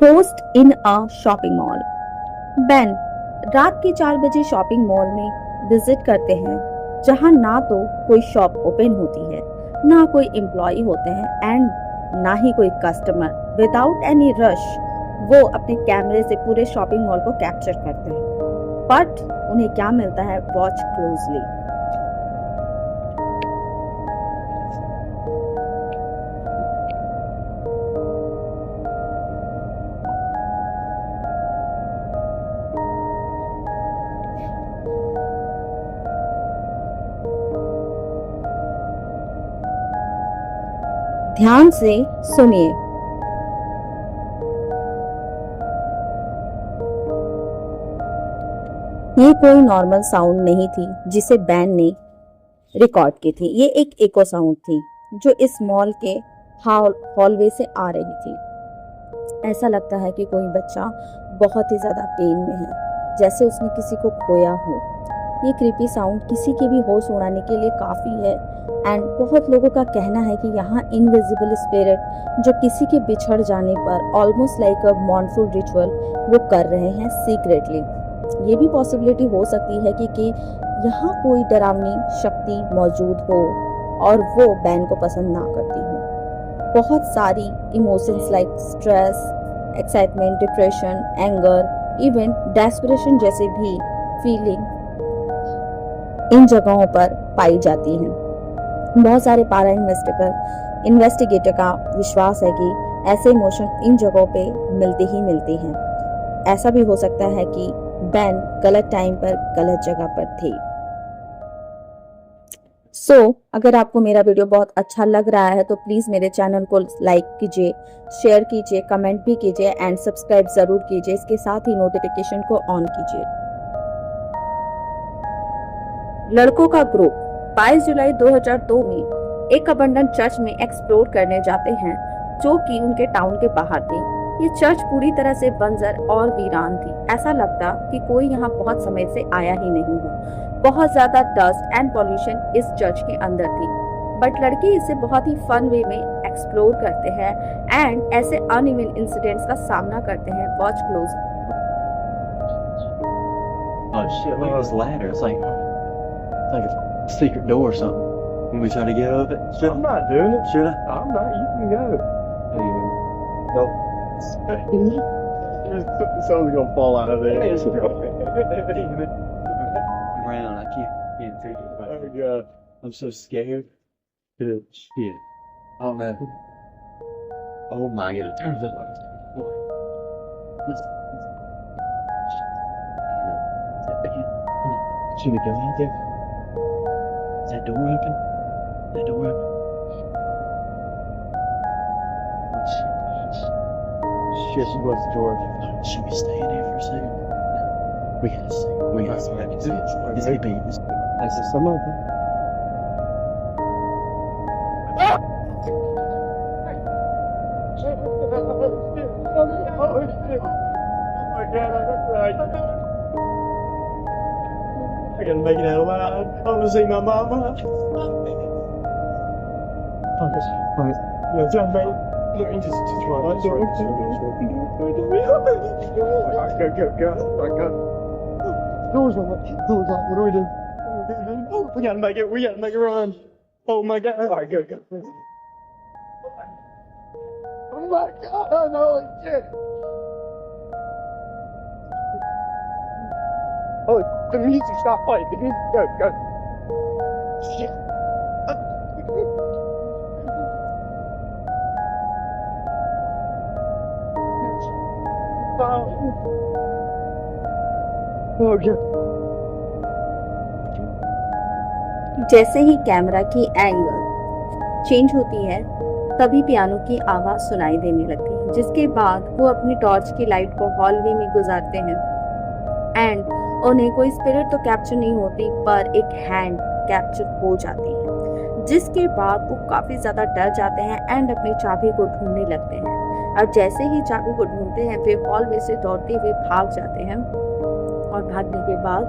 Host in a shopping mall. Ben रात के 4 बजे शॉपिंग मॉल में विजिट करते हैं, जहां ना तो कोई शॉप ओपन होती है, ना कोई एम्प्लॉय होते हैं एंड ना ही कोई कस्टमर। विदाउट एनी रश वो अपने कैमरे से पूरे शॉपिंग मॉल को कैप्चर करते हैं। बट उन्हें क्या मिलता है? Watch closely. ध्यान से सुनिए। ये कोई नॉर्मल साउंड नहीं थी जिसे बैन ने रिकॉर्ड की थी। ये एक इको साउंड थी जो इस मॉल के हॉलवे से आ रही थी। ऐसा लगता है कि कोई बच्चा बहुत ही ज्यादा पेन में है, जैसे उसने किसी को खोया हो। ये क्रीपी साउंड किसी के भी होश उड़ाने के लिए काफी है एंड बहुत लोगों का कहना है कि यहाँ इनविजिबल स्पिरिट जो किसी के बिछड़ जाने पर ऑलमोस्ट लाइक अ मॉर्नफुल रिचुअल वो कर रहे हैं सीक्रेटली। ये भी पॉसिबिलिटी हो सकती है कि यहाँ कोई डरावनी शक्ति मौजूद हो और वो बैन को पसंद ना करती हो। बहुत सारी emotions like stress, excitement, depression, anger, even desperation जैसे भी फीलिंग इन जगहों पर पाई जाती हैं। बहुत सारे पारा इन्वेस्टिगेटर का विश्वास है कि ऐसे इमोशन इन जगहों पे मिलते हैं। ऐसा भी हो सकता है कि बैन गलत टाइम पर गलत जगह पर थे। अगर आपको मेरा वीडियो बहुत अच्छा लग रहा है तो प्लीज मेरे चैनल को लाइक कीजिए, शेयर कीजिए, कमेंट भी कीजिए एंड सब्सक्राइब जरूर कीजिए। इसके साथ ही नोटिफिकेशन को ऑन कीजिए। लड़कों का ग्रुप 22 जुलाई 2002 में एक अबंडन चर्च में एक्सप्लोर करने जाते हैं जो कि उनके टाउन के बाहर थी। ये चर्च पूरी तरह से बंजर और वीरान थी। ऐसा लगता कि कोई यहाँ बहुत समय से आया ही नहीं हो। बहुत ज्यादा डस्ट एंड पॉल्यूशन इस चर्च के अंदर थी, बट लड़के इसे बहुत ही फन वे में एक्सप्लोर करते हैं एंड ऐसे अनइवन इंसिडेंट्स का सामना करते हैं। Watch close. Oh shit, look at this ladder. It's like a secret door or something. When we try to get up it. I'm not doing it. Should I? I'm not. You can go. Nope. Someone's gonna fall out of there. Around, I can't figure it out. Oh god. I'm so scared. Dude, shit. Oh man. Oh my god, it turns up like should we go in there? Is that door open? Is that door open? Shit, she was George. Should we stay in here for a second? No. We gotta see. We gotta see. I can see it. Is it being? Is there some of them? Oh shit. Oh my god, I gotta make it out alive. I wanna see my mama. Oh, this right. No, John, mate. Look, he just right. Alright, go. Doors on. What do we do? We gotta make it. We gotta make a run. Oh my god. Alright, go. Oh my god, holy shit. Oh, the music stopped playing. The music, go. Shit. Oh god. जैसे ही camera की angle change होती है तभी piano की आवाज सुनाई देने लगती है, जिसके बाद वो अपनी टॉर्च की लाइट को हॉलवे में गुजारते हैं एंड उन्हें कोई स्पिरिट तो कैप्चर नहीं होती पर एक हैंड कैप्चर हो जाती है, जिसके बाद वो काफी ज्यादा डर जाते हैं एंड अपनी चाबी को ढूंढने लगते हैं। और जैसे ही चाबी को ढूंढते हैं वे हॉलवे से दौड़ते हुए भाग जाते हैं और भागने के बाद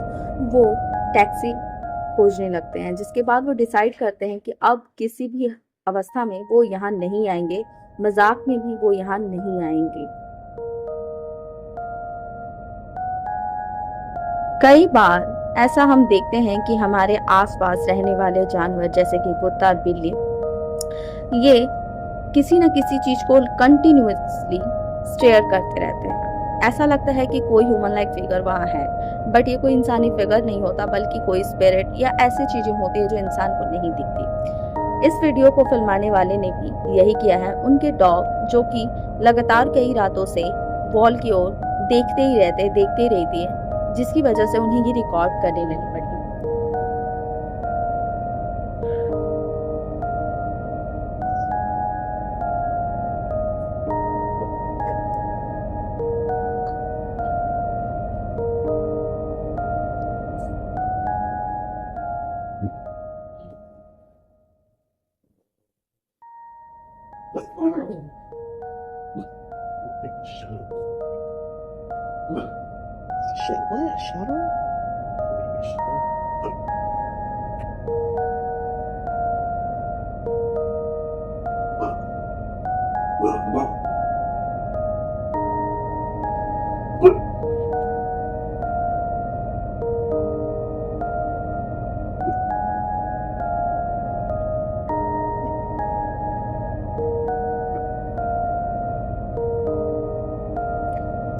वो टैक्सी खोजने लगते हैं, जिसके बाद वो डिसाइड करते हैं कि अब किसी भी अवस्था में वो यहाँ नहीं आएंगे, मजाक में भी वो यहाँ नहीं आएंगे। कई बार ऐसा हम देखते हैं कि हमारे आसपास रहने वाले जानवर जैसे कि कुत्ता और बिल्ली ये किसी न किसी चीज को कंटिन्यूअसली स्टेयर करते रहते हैं। ऐसा लगता है कि कोई ह्यूमन लाइक फिगर वहां है, बट ये कोई इंसानी फिगर नहीं होता बल्कि कोई स्पिरिट या ऐसी चीजें होती है जो इंसान को नहीं दिखती। इस वीडियो को फिल्माने वाले ने भी यही किया है। उनके डॉग जो कि लगातार कई रातों से वॉल की ओर देखते ही रहती है, जिसकी वजह से उन्हें ये रिकॉर्ड करने लगी पड़ी। Shit, what? Shadow?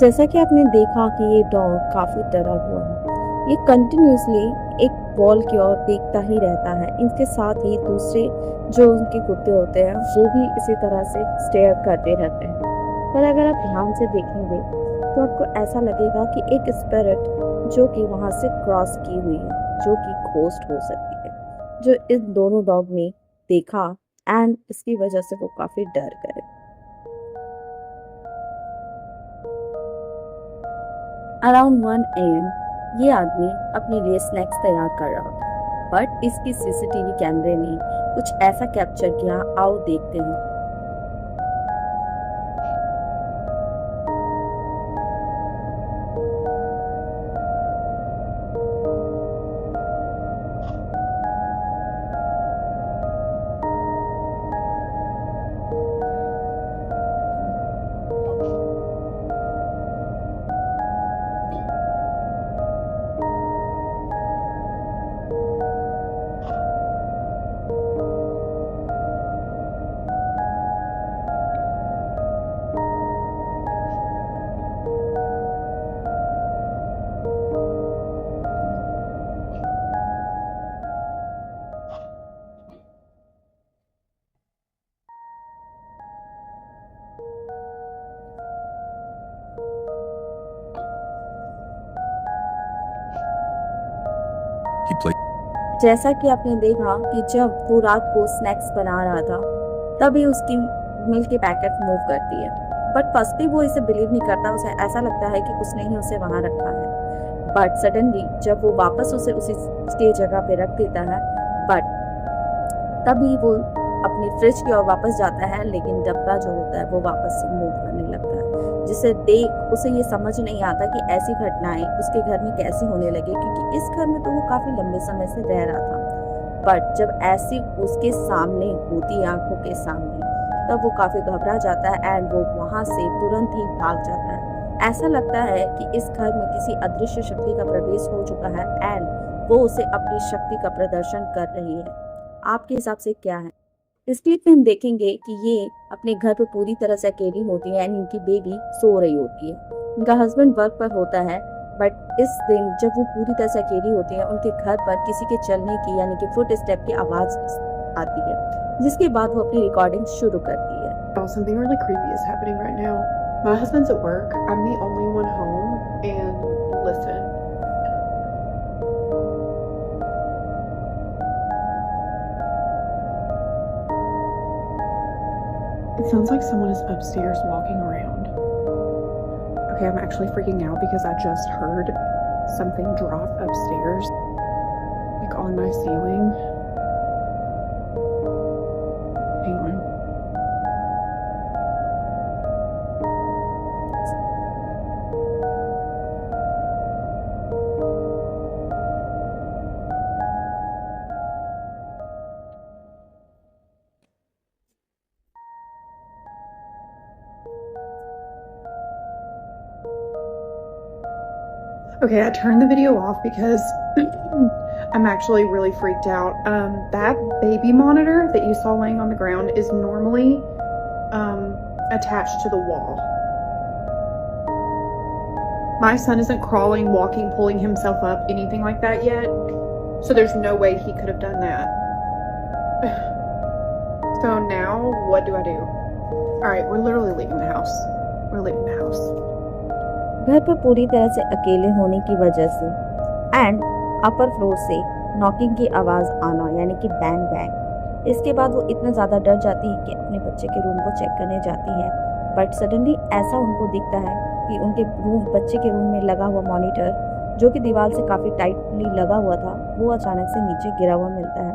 जैसा कि आपने देखा कि ये डॉग काफी डरा हुआ है। ये कंटिन्यूअसली एक वॉल की ओर देखता ही रहता है। इनके साथ ही दूसरे जो उनके कुत्ते होते हैं वो भी इसी तरह से स्टेयर करते रहते हैं। पर अगर आप ध्यान से देखेंगे तो आपको ऐसा लगेगा कि एक स्पिरिट जो कि वहां से क्रॉस की हुई है, जो कि घोस्ट हो सकती है, जो इन दोनों डॉग ने देखा एंड इसकी वजह से वो काफी डर गए। अराउंड 1 AM ये आदमी अपने लिए स्नैक्स तैयार कर रहा था, बट इसकी सीसीटीवी कैमरे ने कुछ ऐसा कैप्चर किया। आओ देखते हैं। He played. जैसा कि आपने देखा कि जब वो रात को स्नैक्स बना रहा था तभी उसकी मिल्क की पैकेट मूव करती है, बट फर्स्टली वो इसे बिलीव नहीं करता। उसे ऐसा लगता है कि उसने ही उसे वहां रखा है, बट सडनली जब वो वापस उसे उसी के जगह पे रख देता है, बट तभी वो अपनी फ्रिज की ओर वापस जाता है, लेकिन डब्बा जो होता है वो वापस से मूव करने लगता है, जिसे देख उसे ये समझ नहीं आता कि ऐसी घटनाएं उसके घर में कैसे होने लगी, क्योंकि इस घर में तो वो काफी लंबे समय से रह रहा था। बट जब ऐसी उसके सामने होती आंखों के सामने, तब वो काफी घबरा जाता है एंड वो वहां से तुरंत ही भाग जाता है। ऐसा लगता है कि इस घर में किसी अदृश्य शक्ति का प्रवेश हो चुका है एंड वो उसे अपनी शक्ति का प्रदर्शन कर रही है। आपके हिसाब से क्या है? इस क्लिप में हम देखेंगे कि ये अपने घर पर पूरी तरह से अकेली होती है एंड इनकी बेबी सो रही होती है। इनका हस्बैंड वर्क पर होता है, बट इस दिन जब वो पूरी तरह से अकेली होती है, उनके घर पर किसी के चलने की यानी कि फुट स्टेप की आवाज आती है, जिसके बाद वो अपनी रिकॉर्डिंग शुरू करती है। Something really creepy is happening right now. My husband's at work. I'm the only one home. And listen. It sounds like someone is upstairs walking around. Okay, I'm actually freaking out because I just heard something drop upstairs, like on my ceiling. Hang on. Okay, I turned the video off because I'm actually really freaked out. That baby monitor that you saw laying on the ground is normally attached to the wall. My son isn't crawling, walking, pulling himself up, anything like that yet. So there's no way he could have done that. So now, what do I do? Alright, we're literally leaving the house. We're leaving the house. घर पर पूरी तरह से अकेले होने की वजह से एंड अपर फ्लोर से नॉकिंग की आवाज़ आना यानी कि बैंग बैंग, इसके बाद वो इतना ज़्यादा डर जाती है कि अपने बच्चे के रूम को चेक करने जाती है। बट सडनली ऐसा उनको दिखता है कि उनके बच्चे के रूम में लगा हुआ मॉनिटर, जो कि दीवार से काफ़ी टाइटली लगा हुआ था, वो अचानक से नीचे गिरा हुआ मिलता है।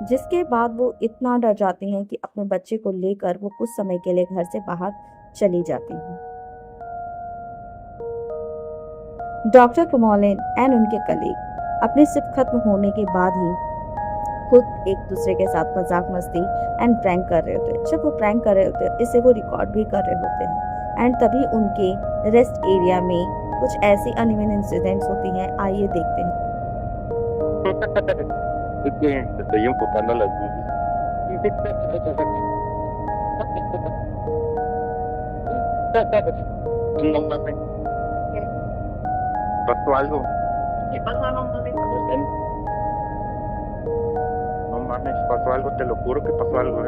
जिसके बाद वो इतना डर जाती हैं कि अपने बच्चे को लेकर वो कुछ समय के लिए घर से बाहर चली जाती हैं। डॉक्टर कुमोलिन एंड उनके कलीग अपनी शिफ्ट खत्म होने के बाद ही खुद एक दूसरे के साथ मजाक मस्ती एंड प्रैंक कर रहे होते हैं। जब वो प्रैंक कर रहे होते हैं, इसे वो रिकॉर्ड भी कर रहे होते हैं एंड तभी उनके रेस्ट एरिया में कुछ ऐसी अनइवन इंसिडेंट्स होती हैं। आइए देखते हैं। Es que te estoy enfocando las boobies. No mames. ¿Pasó algo? ¿Qué pasó? No mames. No mames, pasó algo, te lo juro que pasó algo,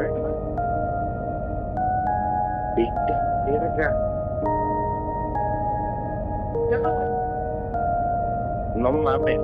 Verga. No mames.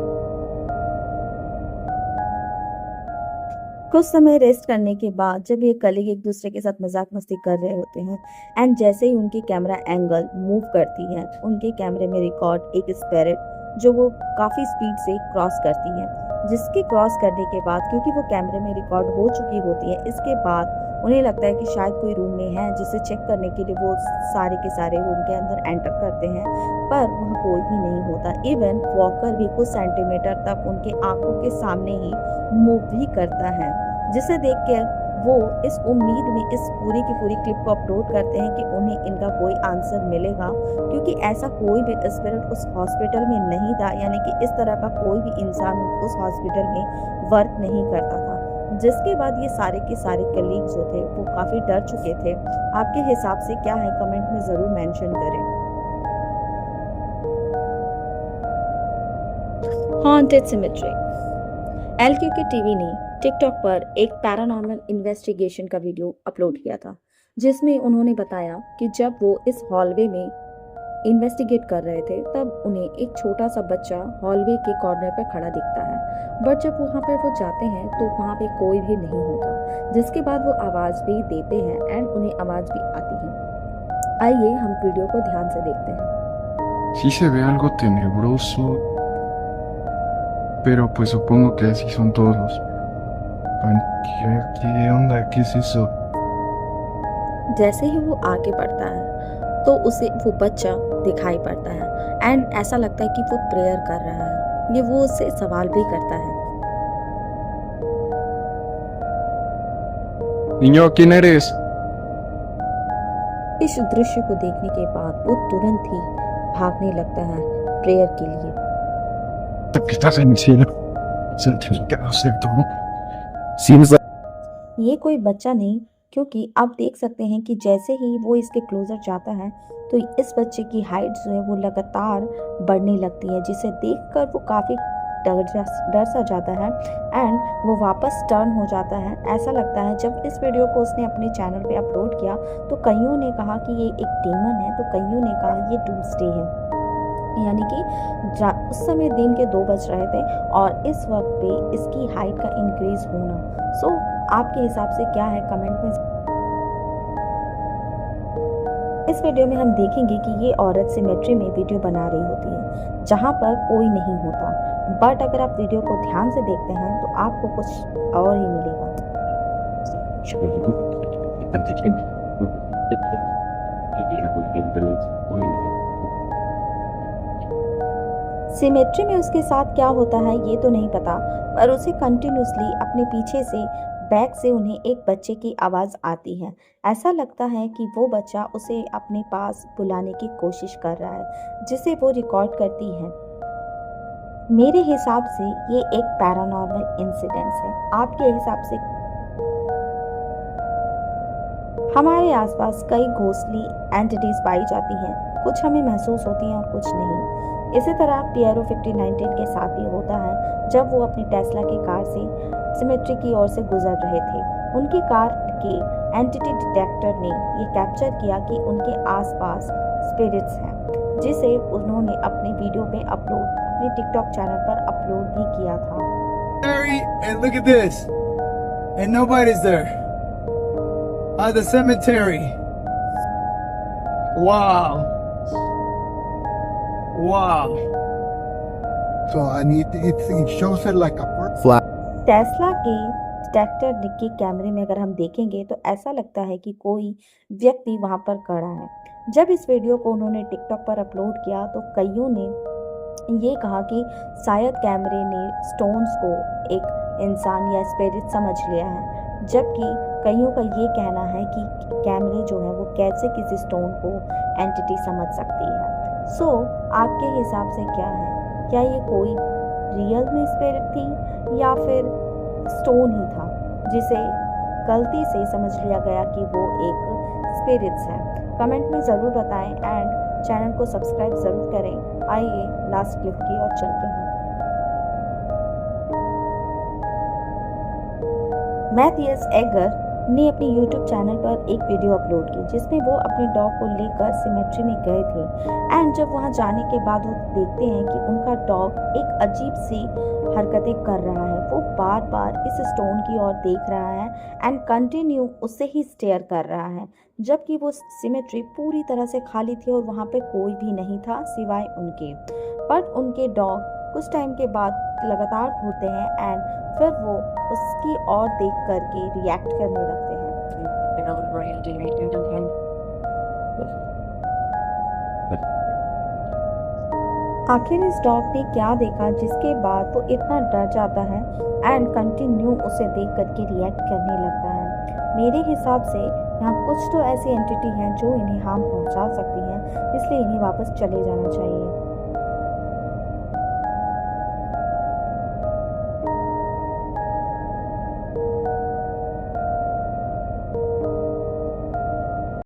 कुछ समय रेस्ट करने के बाद जब ये कलीग एक दूसरे के साथ मजाक मस्ती कर रहे होते हैं एंड जैसे ही उनकी कैमरा एंगल मूव करती है, उनके कैमरे में रिकॉर्ड एक स्पिरिट जो वो काफ़ी स्पीड से क्रॉस करती है, जिसके क्रॉस करने के बाद क्योंकि वो कैमरे में रिकॉर्ड हो चुकी होती है, इसके बाद उन्हें लगता है कि शायद कोई रूम में है, जिसे चेक करने के लिए वो सारे के सारे रूम के अंदर एंटर करते हैं, पर वहाँ कोई भी नहीं होता। इवन वॉकर भी कुछ सेंटीमीटर तक उनके आंखों के सामने ही मूव भी करता है, जिसे देख कर वो इस उम्मीद में इस पूरी की पूरी क्लिप को अपलोड करते हैं कि उन्हें इनका कोई आंसर मिलेगा, क्योंकि ऐसा कोई भी स्पिरिट उस हॉस्पिटल में नहीं था, यानी कि इस तरह का कोई भी इंसान उस हॉस्पिटल में वर्क नहीं करता था। जिसके बाद ये सारे के सारे कलीग्स जो थे वो काफ़ी डर चुके थे। आपके हिसाब से क्या है, कमेंट में ज़रूर मेंशन करें। Haunted symmetry. LQK टीवी ने टिकटॉक पर एक पैरानॉर्मल इन्वेस्टिगेशन का वीडियो अपलोड किया था, जिसमें उन्होंने बताया कि जब वो इस हॉलवे में इन्वेस्टिगेट कर रहे थे तब उन्हें एक छोटा सा बच्चा हॉलवे के कॉर्नर पर खड़ा दिखता है, बट जब वहाँ पर वो जाते हैं तो वहाँ पे कोई भी नहीं होता। जिसके बाद वो आवाज़ भी देते हैं एंड उन्हें आवाज़ भी आती है। आइए हम वीडियो को ध्यान से देखते हैं। Sí se ve algo tenebroso, pero pues supongo que así son todos. ¿Qué onda? ¿Qué es eso? जैसे ही वो आगे बढ़ता है तो उसे वो बच्चा दिखाई पड़ता है एंड ऐसा लगता है कि वो प्रेयर कर रहा है। ये वो उससे सवाल भी करता है। Niño, ¿quién eres? इस दृश्य को देखने के बाद वो तुरंत ही भागने लगता है प्रेयर के लिए। ¿Qué estás en el cielo? ¿Qué va a hacer tú? Seems like ये कोई बच्चा नहीं, क्योंकि आप देख सकते हैं कि जैसे ही वो इसके क्लोजर जाता है तो इस बच्चे की हाइट जो है वो लगातार बढ़ने लगती है, जिसे देखकर वो काफ़ी डर सा जाता है एंड वो वापस टर्न हो जाता है। ऐसा लगता है जब इस वीडियो को उसने अपने चैनल पे अपलोड किया तो कईयों ने कहा कि ये एक डीमन है, तो कईयों ने कहा ये डूम्सडे है, यानी कि उस समय दिन के 2 बज रहे थे और इस वक्त पे इसकी हाइट का इंक्रीज होना। सो आपके हिसाब से क्या है, कमेंट में। इस वीडियो में हम देखेंगे कि ये औरत सिमेट्री में वीडियो बना रही होती है जहाँ पर कोई नहीं होता, बट अगर आप वीडियो को ध्यान से देखते हैं तो आपको कुछ और ही मिलेगा। सिमेट्री में उसके साथ क्या होता है ये तो नहीं पता, पर उसे कंटिन्यूसली अपने पीछे से बैक से उन्हें एक बच्चे की आवाज़ आती है। ऐसा लगता है कि वो बच्चा उसे अपने पास बुलाने की कोशिश कर रहा है, जिसे वो रिकॉर्ड करती है। मेरे हिसाब से ये एक पैरानॉर्मल इंसिडेंस है। आपके हिसाब से? हमारे आसपास कई घोस्टली एंटिटीज पाई जाती हैं, कुछ हमें महसूस होती हैं और कुछ नहीं। इसी तरह पियरो 5019 के साथ भी होता है। जब वो अपनी टेस्ला की कार से सिमेट्री की ओर से गुजर रहे थे, उनकी कार के एंटिटी डिटेक्टर ने ये कैप्चर किया कि उनके आसपास स्पिरिट्स हैं, जिसे उन्होंने अपने वीडियो पे अपने टिकटॉक चैनल पर अपलोड भी किया था। And look at this. And nobody's there. The cemetery. Wow. Wow. So and it shows it like a person. Tesla के डिटेक्टर के कैमरे में अगर हम देखेंगे तो ऐसा लगता है कि कोई व्यक्ति वहां पर खड़ा है। जब इस वीडियो को उन्होंने टिकटॉक पर अपलोड किया तो कईयों ने ये कहा कि शायद कैमरे ने स्टोन्स को एक इंसान या स्पिरिट समझ लिया है, जबकि कईयों का ये कहना है कि कैमरे जो है वो कैसे किसी स्टोन को एंटिटी समझ सकती है। सो आपके हिसाब से क्या है? क्या ये कोई रियल में स्पिरिट थी या फिर स्टोन ही था जिसे गलती से समझ लिया गया कि वो एक स्पिरिट्स है? कमेंट में ज़रूर बताएं एंड चैनल को सब्सक्राइब ज़रूर करें। आइए लास्ट क्लिप की ओर चलते हैं। मैथियस एगर ने अपने YouTube चैनल पर एक वीडियो अपलोड की जिसमें वो अपने डॉग को लेकर सिमेट्री में गए थे एंड जब वहां जाने के बाद वो देखते हैं कि उनका डॉग एक अजीब सी हरकतें कर रहा है। वो बार बार इस स्टोन की ओर देख रहा है एंड कंटिन्यू उससे ही स्टेयर कर रहा है, जबकि वो सिमेट्री पूरी तरह से खाली थी और वहाँ पे कोई भी नहीं था सिवाय उनके। बट उनके डॉग कुछ टाइम के बाद लगातार घूरते हैं एंड फिर वो उसकी ओर देख करके रिएक्ट करने लगते हैं। आखिर इस डॉग ने क्या देखा जिसके बाद वो इतना डर जाता है एंड कंटिन्यू उसे देख करके रिएक्ट करने लगता है? मेरे हिसाब से यहाँ कुछ तो ऐसी एंटिटी हैं जो इन्हें हार्म पहुँचा सकती हैं, इसलिए इन्हें वापस चले जाना चाहिए।